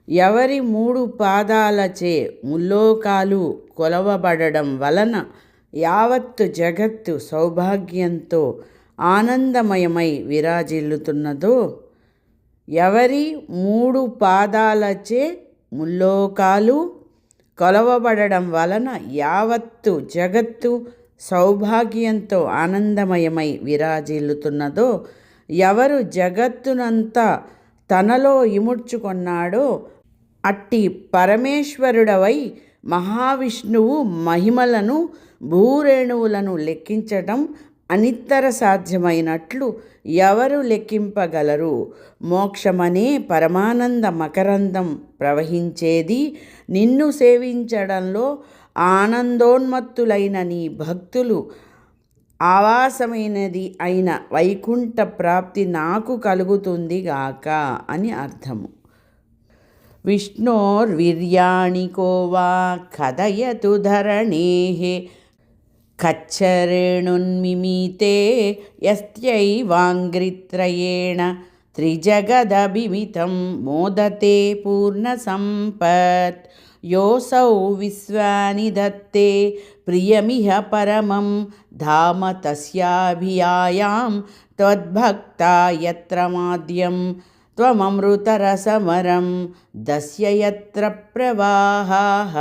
ఎవరి మూడు పాదాలచే ముల్లోకాలు కొలవబడడం వలన యావత్తు జగత్తు సౌభాగ్యంతో ఆనందమయమై విరాజిల్లుతున్నదో, ఎవరి మూడు పాదాలచే ముల్లోకాలు కొలవబడడం వలన యావత్తు జగత్తు సౌభాగ్యంతో ఆనందమయమై విరాజిల్లుతున్నదో, ఎవరు జగత్తునంతా తనలో ఇముడ్చుకొన్నాడో అట్టి పరమేశ్వరుడవై మహావిష్ణువు మహిమలను భూరేణువులను లెక్కించటం అనిత్తర సాధ్యమైనట్లు ఎవరు లెక్కింపగలరు? మోక్షమనే పరమానంద మకరందం ప్రవహించేది నిన్ను సేవించడంలో ఆనందోన్మత్తులైన నీ భక్తులు ఆవాసమైనది అయిన వైకుంఠ ప్రాప్తి నాకు కలుగుతుంది గాక అని అర్థము. విష్ణోర్వీర్యాణి కో వా కథయతు ధరణేః కచ్చరేణున్మిమీతే యస్యైవాంఘ్రిత్రయేణ త్రిజగదభిమితం మోదతే పూర్ణసంపత్ యోసౌ విశ్వాని దత్తే ప్రియమిహ పరమం ధామ తస్యాభియాయాం త్వద్భక్తా యత్ర మాద్యం త్వమమృతరసమరం దస్య యత్ర ప్రవాహః.